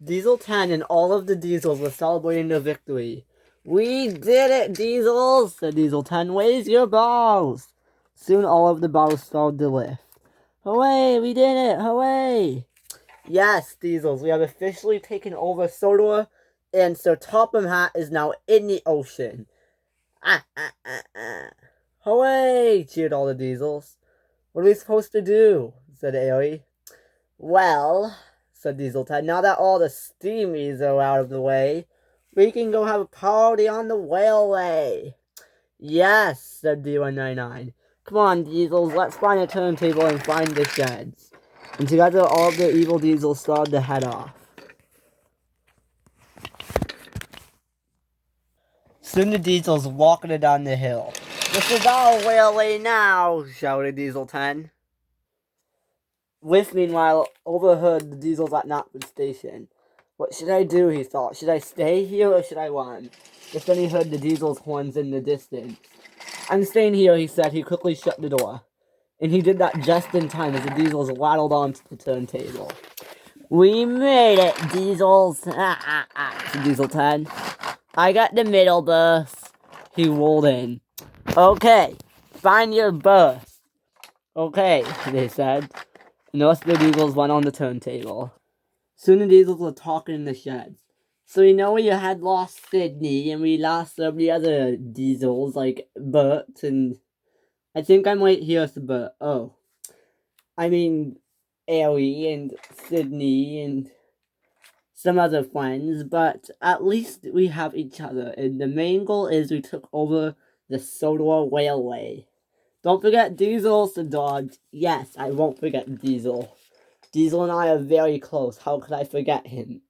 Diesel 10 and all of the Diesels were celebrating their victory. "We did it, Diesels," said Diesel 10. "Raise your bows." Soon all of the bows started to lift. "Hooray, we did it, hooray!" "Yes, Diesels, we have officially taken over Sodor, and Sir Topham Hatt is now in the ocean." "Ah, ah, ah, ah." "Hooray!" cheered all the Diesels. "What are we supposed to do?" said Airy. "Well," said Diesel 10, "now that all the steamies are out of the way, we can go have a party on the railway." "Yes," said D199. "Come on, Diesels, let's find a turntable and find the sheds." And together all of the evil Diesels started to head off. Soon the Diesels walking down the hill. "This is our railway now," shouted Diesel 10. Whiff, meanwhile, overheard the Diesels at Knotwood Station. "What should I do?" he thought. "Should I stay here or should I run?" Just then he heard the Diesels' horns in the distance. "I'm staying here," he said. He quickly shut the door. And he did that just in time as the Diesels rattled onto the turntable. "We made it, Diesels!" said Diesel 10. "I got the middle berth." He rolled in. "Okay, find your berth." "Okay," they said. And the rest of the Diesels went on the turntable. Soon the Diesels were talking in the sheds. "So we had lost Sydney, and we lost some of the other Diesels, like Bert, and I think I'm right here for Bert. Oh. I mean, Ellie and Sydney and some other friends, but at least we have each other, and the main goal is we took over the Sodor Railway. Don't forget Diesel," said Dodge. "Yes, I won't forget Diesel. Diesel and I are very close. How could I forget him?"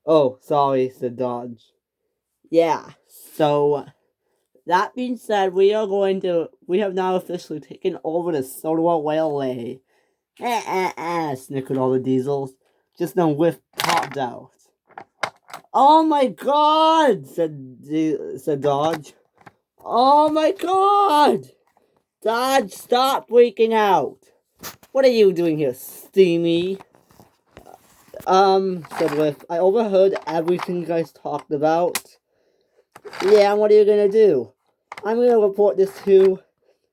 "Oh, sorry," said Dodge. "Yeah, so that being said, we have now officially taken over the Sodor Railway." Snickered all the Diesels. Just then Whiff popped out. "Oh my god," said Dodge. "Oh my god! Dodge, stop freaking out. What are you doing here, Steamy?" Said Whiff. "I overheard everything you guys talked about." "Yeah, and what are you gonna do?" "I'm gonna report this to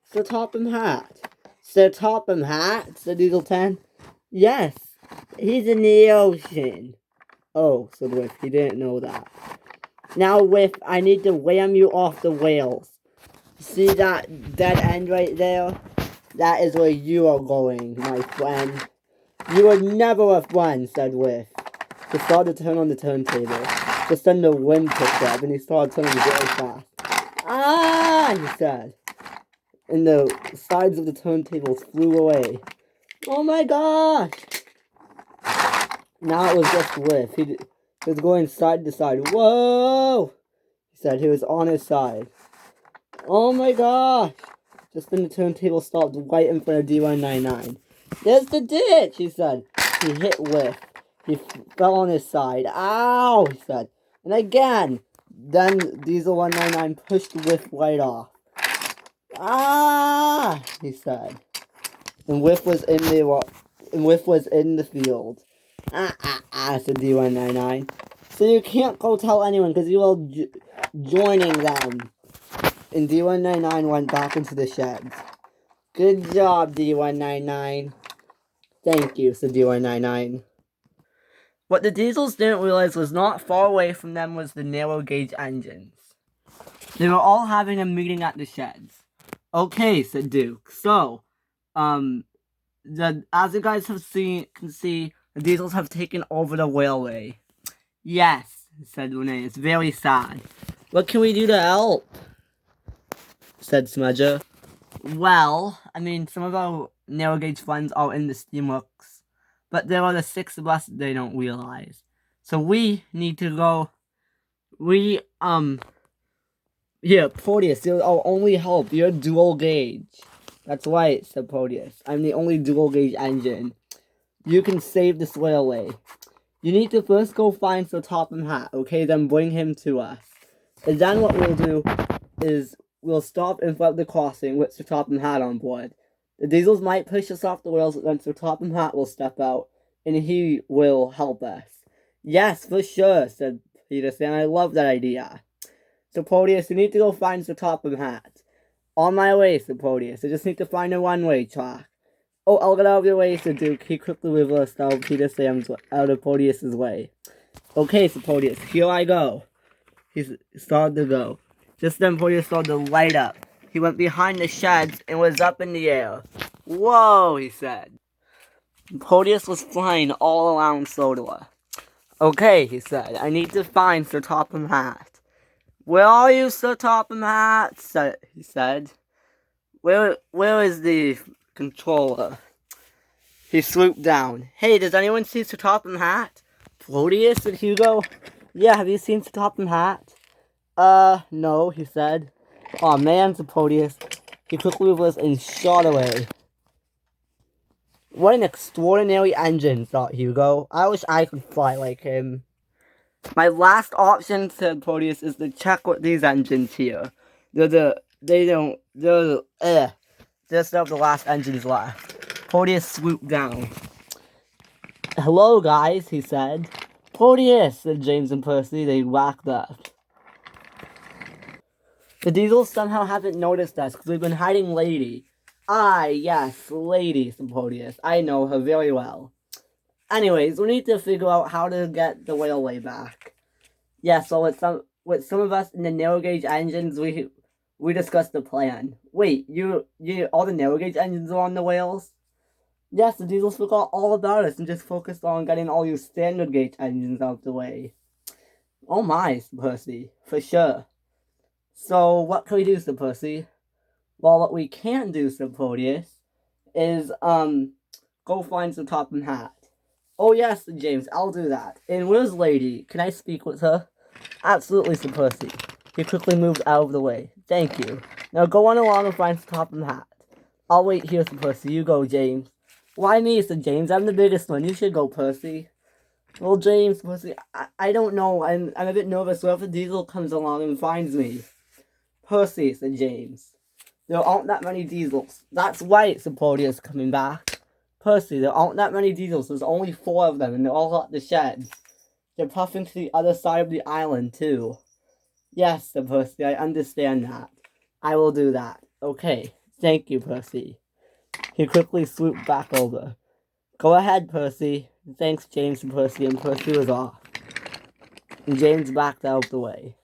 Sir Topham Hatt." "Sir Topham Hatt?" said Diesel 10. "Yes, he's in the ocean." "Oh," said Whiff. He didn't know that. "Now, Whiff, I need to ram you off the rails. See that dead end right there? That is where you are going, my friend." "You were never a friend," said Whiff. He started to turn on the turntable. Just then the wind picked up and he started turning very fast. "Ah!" he said. And the sides of the turntables flew away. "Oh my gosh!" Now it was just Whiff. He was going side to side. "Whoa!" he said. He was on his side. "Oh my gosh!" Just then the turntable stopped right in front of D199. "There's the ditch," he said. He hit Whiff. He fell on his side. "Ow!" he said. And again. Then Diesel 199 pushed Whiff right off. "Ah!" he said. And Whiff was in the field. Said D199. "So you can't go tell anyone because you will joining them." And D199 went back into the sheds. "Good job, D199. "Thank you," said D199. What the Diesels didn't realize was not far away from them was the narrow gauge engines. They were all having a meeting at the sheds. "Okay," said Duke. "So, as you guys can see, the Diesels have taken over the railway." "Yes," said Lune. "It's very sad." "What can we do to help?" said Smudger. "Well, I mean, some of our narrow gauge funds are in the steamworks, but there are the 6 of us they don't realize. So we need to go. Here, Proteus, you're our only help. You're dual gauge." "That's right," said Proteus. "I'm the only dual gauge engine. You can save this railway. You need to first go find Sir Topham Hatt, okay? Then bring him to us. And then what we'll do is we'll stop in front of the crossing with Sir Topham Hatt on board. The Diesels might push us off the rails, but then Sir Topham Hatt will step out, and he will help us. Yes, for sure, said Peterson. I love that idea. So, Proteus, you need to go find the Topham hat. On my way, said Proteus. I just need to find a one-way track. Oh, I'll get out of your way, said Duke. He quickly reversed out of Peter Sam's out of Proteus's way. Okay, said Proteus. Here I go. He started to go. Just then, Proteus started to light up. He went behind the sheds and was up in the air. Whoa, he said. Proteus was flying all around Sodor. Okay, he said. I need to find Sir Topham Hatt. Where are you, Sir Topham Hatt? He said. Where is the controller? He swooped down. Hey, does anyone see Sir Topham Hatt? Proteus, said Hugo. Yeah, have you seen Sir Topham Hatt? No, he said. Aw, man, said Proteus. He quickly reversed and shot away. What an extraordinary engine, thought Hugo. I wish I could fly like him. My last option, said Proteus, is to check with these engines here. They still have the last engines left. Proteus swooped down. Hello, guys, he said. Proteus, said James and Percy. They whacked up. The Diesels somehow haven't noticed us because we've been hiding Lady. Yes, Lady, said Proteus. I know her very well. Anyways, we need to figure out how to get the railway back. Yeah, so with some of us in the narrow gauge engines, we discussed the plan. Wait, you all the narrow gauge engines are on the rails? Yes, the Diesels forgot all about us and just focused on getting all your standard gauge engines out of the way. Oh my, said Percy, for sure. So what can we do, said Percy? Well, what we can't do, said Proteus, is go find some Topham Hatt. Oh yes, said James, I'll do that. And where's Lady? Can I speak with her? Absolutely, said Percy. He quickly moved out of the way. Thank you. Now go on along and find Topham Hatt. I'll wait here, said Percy. You go, James. Why me, said James. I'm the biggest one. You should go, Percy. Well, James, Percy, I don't know. I'm a bit nervous. What if the Diesel comes along and finds me? Percy, said James. There aren't that many Diesels. That's right, said Proteus, coming back. Percy, there aren't that many Diesels. There's only 4 of them, and they're all at the sheds. They're puffing to the other side of the island, too. Yes, said Percy, I understand that. I will do that. Okay, thank you, Percy. He quickly swooped back over. Go ahead, Percy. Thanks, James and Percy was off. And James backed out of the way.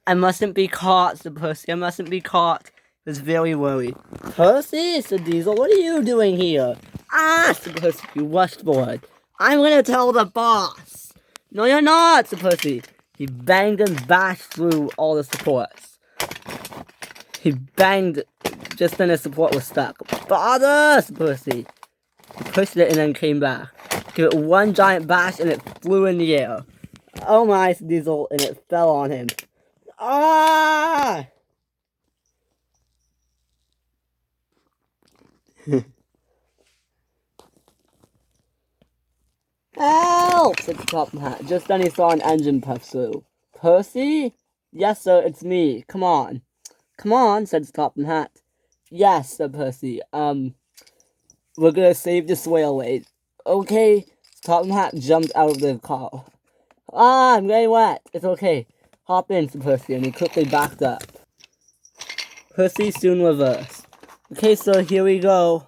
I mustn't be caught, said Percy. I mustn't be caught. He was very worried. Percy, said Diesel, what are you doing here? Said Percy, you rushed forward. I'm gonna tell the boss. No, you're not, said Percy. He banged and bashed through all the supports. He banged just then his support was stuck. Father, said Percy. He pushed it and then came back. Gave it one giant bash and it flew in the air. Oh my, said Diesel, and it fell on him. Ah! Help! Said Topham Hatt. Just then he saw an engine puff through. Percy? Yes, sir, it's me. Come on. Come on, said Topham Hatt. Yes, said Percy. We're gonna save this railway. Okay. Topham Hatt jumped out of the car. I'm getting wet. It's okay. Hop in, said Percy, and he quickly backed up. Percy soon reversed. Okay, so here we go.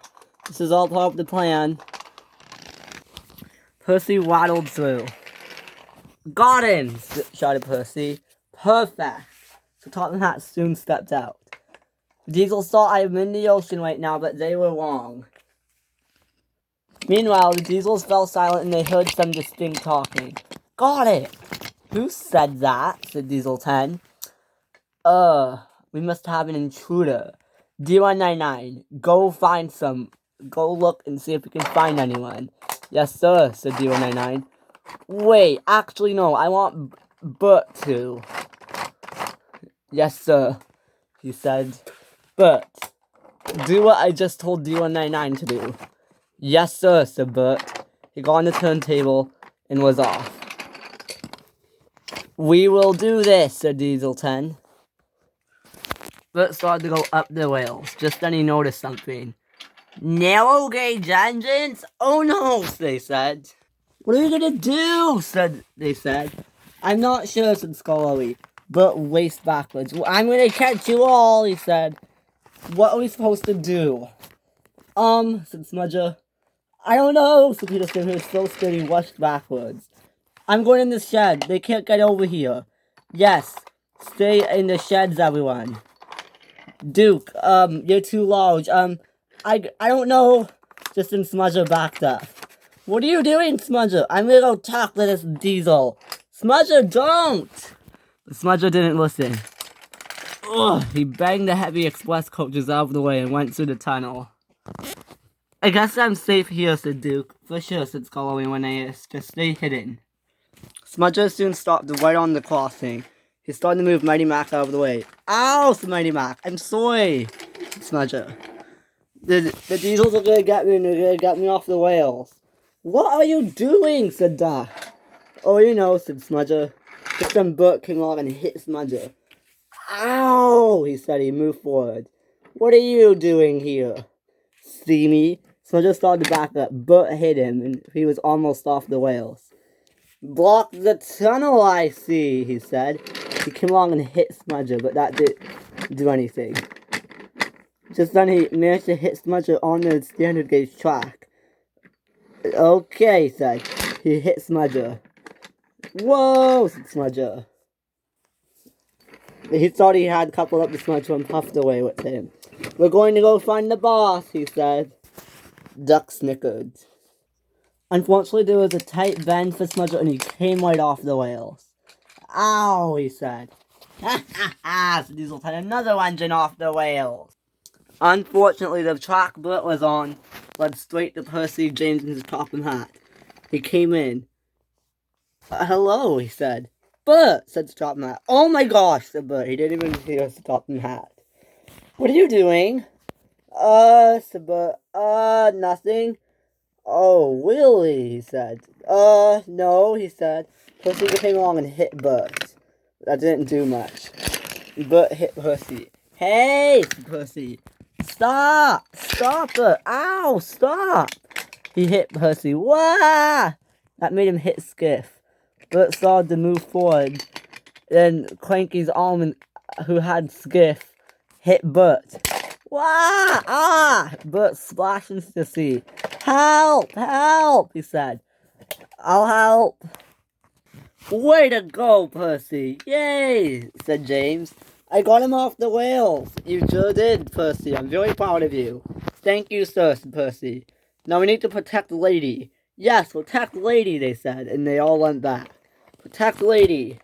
This is all part of the plan. Percy waddled through. Got him! Shouted Percy. Perfect. So Topham Hatt soon stepped out. Diesel thought I'm in the ocean right now, but they were wrong. Meanwhile, the Diesels fell silent and they heard some distinct talking. Got it! Who said that? Said Diesel 10. We must have an intruder. D199, go look and see if we can find anyone. Yes, sir, said D199. Wait, actually no, I want Bert to. Yes, sir, he said. Bert, do what I just told D199 to do. Yes, sir, said Bert. He got on the turntable and was off. We will do this, said Diesel 10. Bert started to go up the rails. Just then he noticed something. Narrow gauge engines? Oh no, they said. What are you gonna do? They said. I'm not sure, said Scully, but raced backwards. Well, I'm gonna catch you all, he said. What are we supposed to do? Said Smudger. I don't know, said Peterson, who was so scared he rushed backwards. I'm going in the shed. They can't get over here. Yes, stay in the sheds, everyone. Duke, you're too large. I don't know. Just in Smudger backed up. What are you doing, Smudger? I'm gonna go talk to this Disiel. Smudger, don't! But Smudger didn't listen. Ugh, he banged the heavy express coaches out of the way and went through the tunnel. I guess I'm safe here, said Duke. For sure, said Scully when they just stay hidden. Smudger soon stopped right on the crossing. He started to move Mighty Mac out of the way. Ow, said Mighty Mac. I'm sorry, Smudger. The Disiels are gonna get me and they're gonna get me off the rails. What are you doing, said Doc. Oh, you know, said Smudger. Just some Bert came along and hit Smudger. Ow, he said. He moved forward. What are you doing here? See me? Smudger started to back up. Bert hit him and he was almost off the rails. Block the tunnel, I see, he said. He came along and hit Smudger, but that didn't do anything. Just then he managed to hit Smudger on the standard gauge track. Okay, he said. He hit Smudger. Whoa, said Smudger. He thought he had coupled up the Smudger and puffed away with him. We're going to go find the boss, he said. Duck snickered. Unfortunately, there was a tight bend for Smudger and he came right off the rails. Ow, he said. Ha ha ha, said Disiel had another engine off the rails. Unfortunately, the track Bert was on led straight to Percy James in his top and hat. He came in. Hello, he said. Bert, said Stop and Hat. Oh my gosh, said Bert. He didn't even hear Stop and Hat. What are you doing? Said Bert. Nothing. Oh, really, he said. No, he said. Percy came along and hit Bert. That didn't do much. Bert hit Percy. Hey, said Percy. Stop! Stop it! Ow! Stop! He hit Percy. Wah! That made him hit Skiff. Bert started to move forward. Then Cranky's arm, who had Skiff, hit Bert. Wah! Ah! Bert splashed into the sea. Help! Help! He said. I'll help. Way to go, Percy! Yay! Said James. I got him off the rails. You sure did, Percy. I'm very proud of you. Thank you, sir, said Percy. Now we need to protect the lady. Yes, protect the lady, they said, and they all went back. Protect the lady.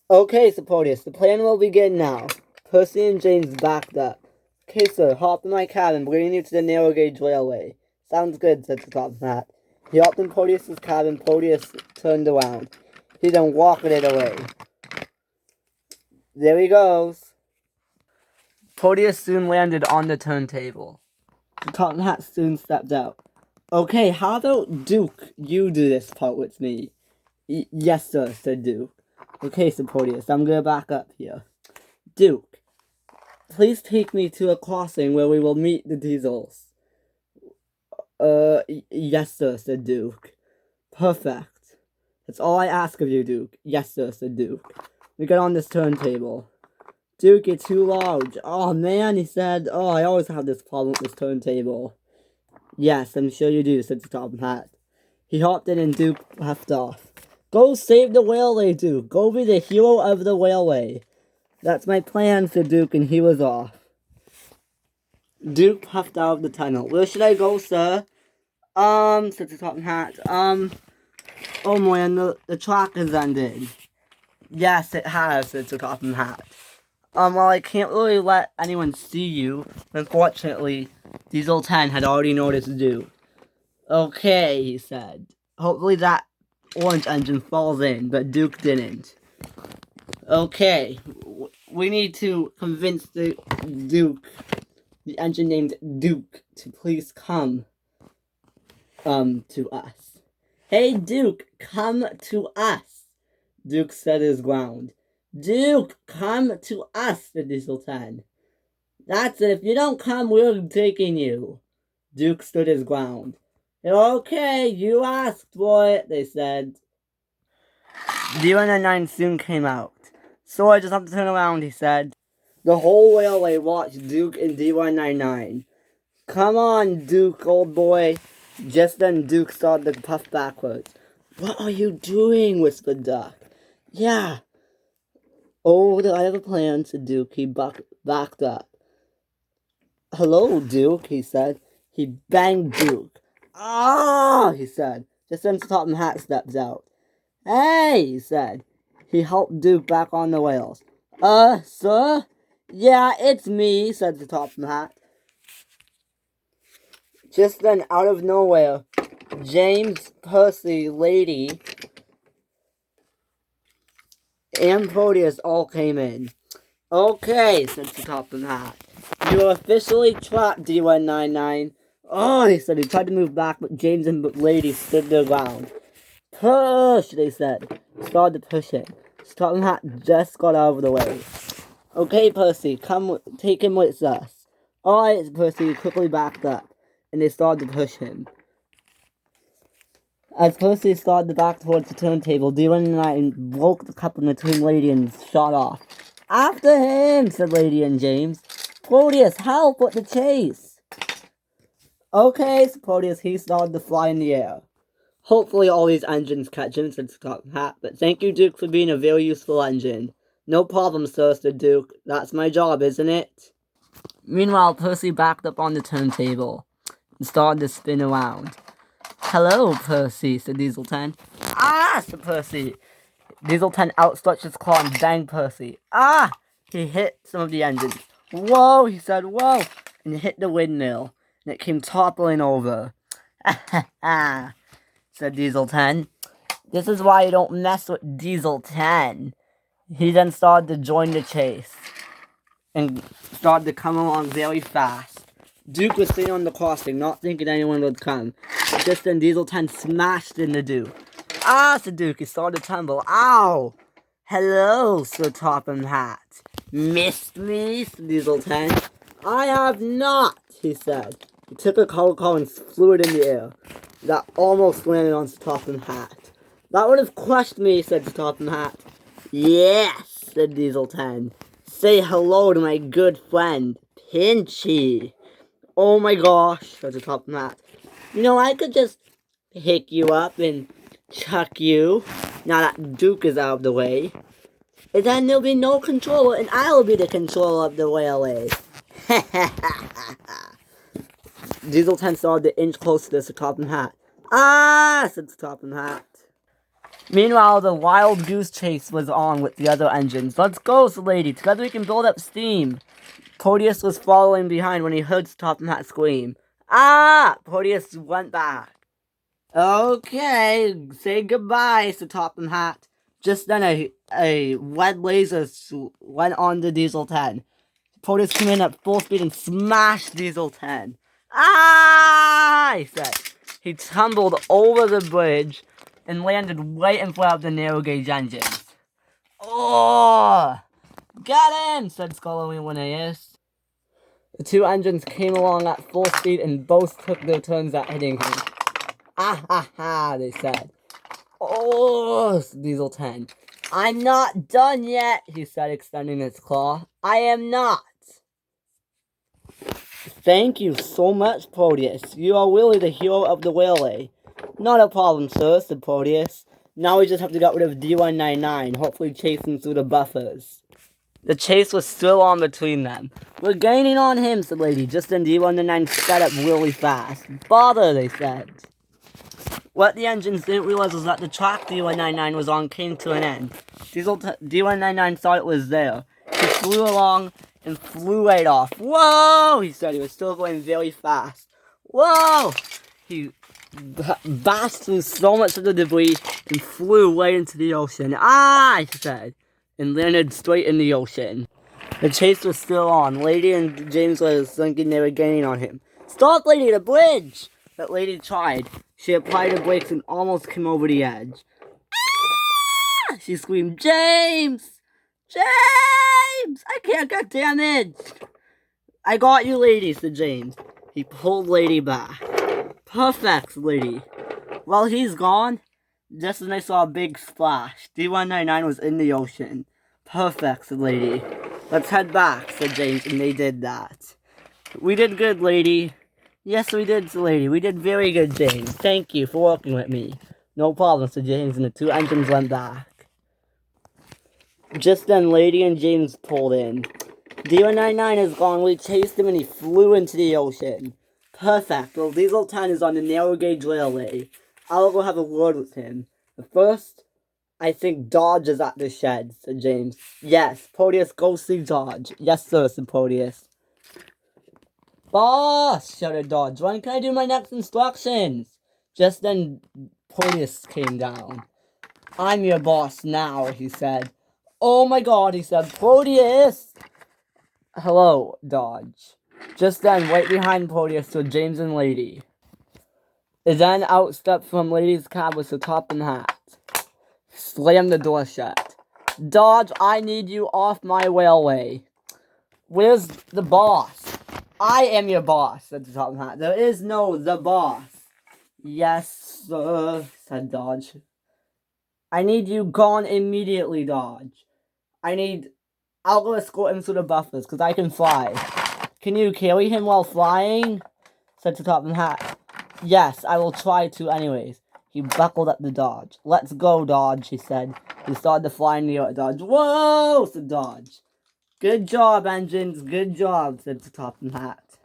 Okay, said Proteus. The plan will begin now. Percy and James backed up. Okay, sir, hop in my cabin, bringing you to the narrow gauge railway. Sounds good, said the top hat. He hopped in Proteus's cabin. Proteus turned around. He then rocketed away. There he goes. Proteus soon landed on the turntable. The top hat soon stepped out. Okay, how about Duke? You do this part with me. Yes, sir, said Duke. Okay, said Proteus. I'm gonna back up here. Duke, please take me to a crossing where we will meet the Disiels. Yes, sir, said Duke. Perfect. That's all I ask of you, Duke. Yes, sir, said Duke. We get on this turntable. Duke, you're too large. Oh, man, he said. Oh, I always have this problem with this turntable. Yes, I'm sure you do, said the top hat. He hopped in and Duke left off. Go save the railway, Duke. Go be the hero of the railway. That's my plan, said Duke, and he was off. Duke puffed out of the tunnel. Where should I go, sir? Said the top hat. Oh man, the track has ended. Yes, it has, said the top hat. Well, I can't really let anyone see you. Unfortunately, Disiel 10 had already noticed you. Okay, he said. Hopefully that orange engine falls in, but Duke didn't. Okay, we need to convince the Duke, the engine named Duke, to please come, to us. Hey, Duke, come to us. Duke stood his ground. Duke, come to us, said Disiel 10. That's it. If you don't come, we're taking you. Duke stood his ground. Okay, you asked for it, they said. D199 soon came out. So I just have to turn around, he said. The whole railway watched Duke and D199. Come on, Duke, old boy. Just then Duke started to puff backwards. What are you doing? Whispered Duck. Yeah. Oh, I have a plan, said Duke. He backed up. Hello, Duke, he said. He banged Duke. Ah, he said. Just then Topham Hatt steps out. Hey, he said. He helped Duke back on the rails. Sir? Yeah, it's me, said the Topham Hatt. Just then, out of nowhere, James, Percy, Lady, and Proteus all came in. Okay, said the Topham Hatt. You are officially trapped, D199. Oh, he said. He tried to move back, but James and Lady stood their ground. Push, they said. Started to push it. Topham Hatt just got out of the way. Okay, Percy, come take him with us. Alright, Percy quickly backed up, and they started to push him. As Percy started to back towards the turntable, D199 broke the coupling between Lady and shot off. After him, said Lady and James. Proteus, help with the chase. Okay, said Proteus. He started to fly in the air. Hopefully all these engines catch him, said Topham Hatt, but thank you, Duke, for being a very useful engine. No problem, sir, said Duke. That's my job, isn't it? Meanwhile, Percy backed up on the turntable and started to spin around. Hello, Percy, said Diesel 10. Ah, said Percy. Diesel 10 outstretched his claw and banged Percy. Ah! He hit some of the engines. Whoa, he said, whoa! And hit the windmill, and it came toppling over. Ah, said Diesel 10. This is why you don't mess with Diesel 10. He then started to join the chase and started to come along very fast. Duke was sitting on the crossing, not thinking anyone would come. Just then Diesel 10 smashed into Duke. Ah, said Duke. He started to tumble. Ow! Hello, Sir Topham Hatt. Missed me, said Diesel 10. I have not, he said. He took a cold call and flew it in the air. That almost landed on Sir Topham Hatt. That would have crushed me, said Sir Topham Hatt. Yes, said Diesel 10. Say hello to my good friend, Pinchy. Oh my gosh, said Sir Topham Hatt. You know, I could just pick you up and chuck you, now that Duke is out of the way. And then there'll be no controller, and I'll be the controller of the railway. Diesel 10 started to inch closer to Sir Topham Hatt. Ah, said Sir Topham Hatt. Meanwhile, the wild goose chase was on with the other engines. Let's go, said Lady. Together we can build up steam. Proteus was following behind when he heard Sir Topham Hatt scream. Ah! Proteus went back. Okay, say goodbye, said Topham Hatt. Just then a red laser went on the Diesel 10. Proteus came in at full speed and smashed Diesel 10. Ah! He said. He tumbled over the bridge and landed right in front of the narrow gauge engines. Oh! Got him, said Scully and Linnaeus. The two engines came along at full speed and both took their turns at hitting him. Ah ha ha, they said. Oh, Diesel 10. I'm not done yet, he said, extending his claw. I am not. Thank you so much, Proteus. You are really the hero of the railway. Not a problem, sir, said Proteus. Now we just have to get rid of D199, hopefully chasing through the buffers. The chase was still on between them. We're gaining on him, said Lady. Just then D199 sped up really fast. Bother, they said. What the engines didn't realize was that the track D199 was on came to an end. D199 thought it was there. He flew along and flew right off. Whoa, he said. He was still going very fast. Whoa! He bashed through so much of the debris and flew right into the ocean. Ah, he said, and landed straight in the ocean. The chase was still on. Lady and James were thinking they were gaining on him. Stop, Lady, the bridge! But Lady tried. She applied her brakes and almost came over the edge. Ah! She screamed, James! James! I can't get damaged! I got you, Lady, said James. He pulled Lady back. Perfect, lady. Well, he's gone. Just when I saw a big splash, D199 was in the ocean. Perfect, lady. Let's head back, said James, and they did that. We did good, lady. Yes, we did, lady. We did very good, James. Thank you for working with me. No problem, said James, and the two engines went back. Just then, Lady and James pulled in. D199 is gone. We chased him and he flew into the ocean. Perfect. Well, Diesel 10 is on the narrow gauge railway. I'll go have a word with him. But first, I think Dodge is at the shed, said James. Yes, Proteus, go see Dodge. Yes, sir, said Proteus. Boss, shouted Dodge. When can I do my next instructions? Just then, Proteus came down. I'm your boss now, he said. Oh my god, he said. Proteus! Hello, Dodge. Just then, right behind Proteus stood James and Lady. And then out stepped from Lady's cab with the top and hat. Slammed the door shut. Dodge, I need you off my railway. Where's the boss? I am your boss, said the top hat. There is no the boss. Yes, sir, said Dodge. I need you gone immediately, Dodge. I'll go escort him through the buffers, because I can fly. Can you carry him while flying? Said the top hat. Yes, I will try to anyways. He buckled up the Dodge. Let's go, Dodge, he said. He started to fly in the air at Dodge. Whoa, said Dodge. Good job, engines. Good job, said the top hat.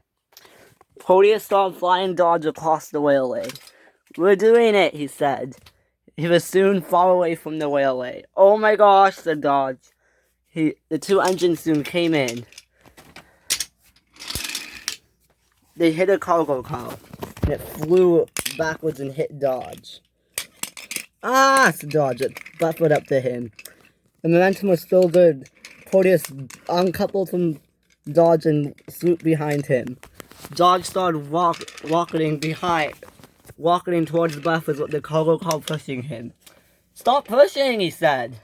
Proteus started flying Dodge across the railway. We're doing it, he said. He was soon far away from the railway. Oh my gosh, said Dodge. The two engines soon came in. They hit a cargo car, and it flew backwards and hit Dodge. Ah, said Dodge. It buffered up to him. The momentum was still good. Proteus uncoupled from Dodge and swooped behind him. Dodge started rocketing towards the buffers with the cargo car pushing him. Stop pushing, he said.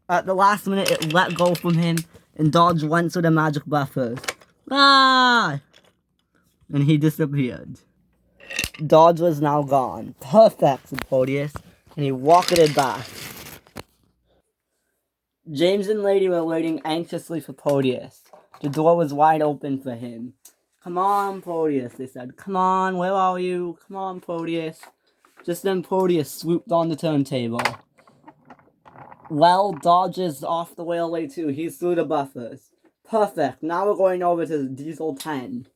At the last minute, it let go from him, and Dodge went through the magic buffers. Ah! And he disappeared. Dodge was now gone. Perfect, said Proteus, and he rocketed back. James and Lady were waiting anxiously for Proteus. The door was wide open for him. Come on, Proteus, they said. Come on, where are you? Come on, Proteus. Just then Proteus swooped on the turntable. Well, Dodge is off the railway too. He's through the buffers. Perfect. Now we're going over to Diesel 10.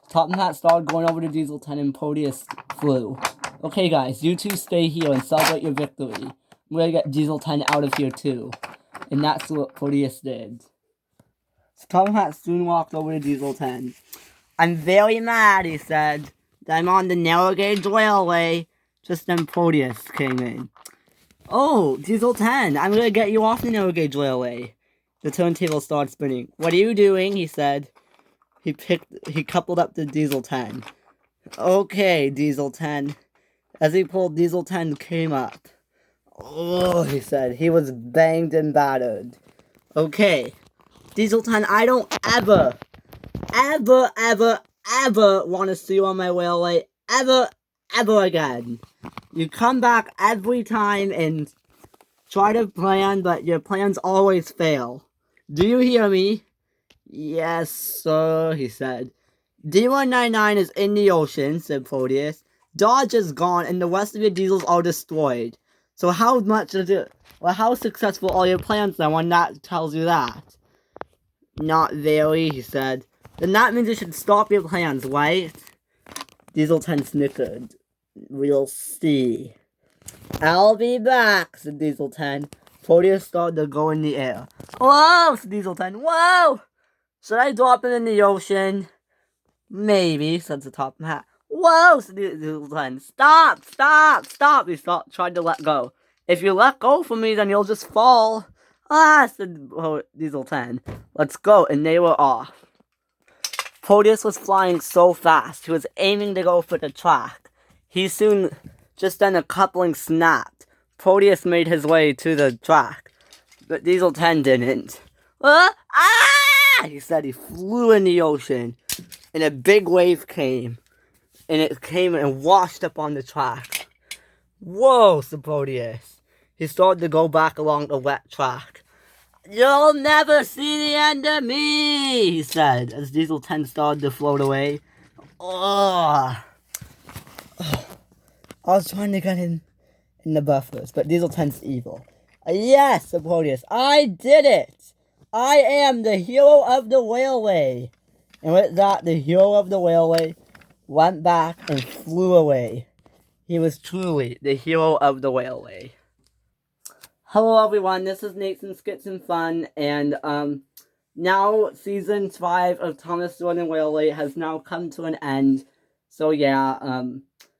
Top Hat started going over to Diesel 10 and Proteus flew. Okay, guys, you two stay here and celebrate your victory. We're gonna get Diesel 10 out of here too. And that's what Proteus did. So Top Hat soon walked over to Diesel 10. I'm very mad, he said, that I'm on the narrow gauge railway. Just then Proteus came in. Oh, Diesel 10, I'm gonna get you off the narrow gauge railway. The turntable started spinning. What are you doing? He said. He coupled up the Diesel 10. Okay, Diesel 10. As he pulled, Diesel 10 came up. Oh, he said. He was banged and battered. Okay, Diesel 10, I don't ever want to see you on my railway. Ever again. You come back every time and try to plan, but your plans always fail. Do you hear me? Yes, sir, he said. D199 is in the ocean, said Proteus. Dodge is gone, and the rest of your diesels are destroyed. So how successful are your plans then when that tells you that? Not very, he said. Then that means you should stop your plans, right? Diesel 10 snickered. We'll see. I'll be back, said Diesel 10. Proteus started to go in the air. Whoa, said Diesel 10. Whoa! Should I drop it in the ocean? Maybe, said the top hat. Whoa, said Diesel 10. Stop! He tried to let go. If you let go from me, then you'll just fall. Ah, said Diesel 10. Let's go, and they were off. Proteus was flying so fast, he was aiming to go for the track. Just then a coupling snapped. Proteus made his way to the track, but Diesel 10 didn't. He said. He flew in the ocean, and a big wave came. and it came and washed up on the track. Whoa, Sabrodius. He started to go back along the wet track. "You'll never see the end of me," he said, as Diesel 10 started to float away. Ugh. I was trying to get in the buffers, but Diesel 10's evil. Yes, Sabrodius, I did it! I am the hero of the railway! And with that, the hero of the railway went back and flew away. He was truly the hero of the railway. Hello everyone, this is Nathan Skits and Fun, and now season 5 of Thomas Jordan Railway has now come to an end. So yeah,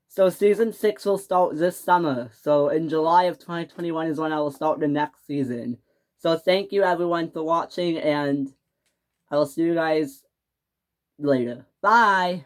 so season 6 will start this summer. So in July of 2021 is when I will start the next season. So thank you everyone for watching, and I will see you guys later. Bye!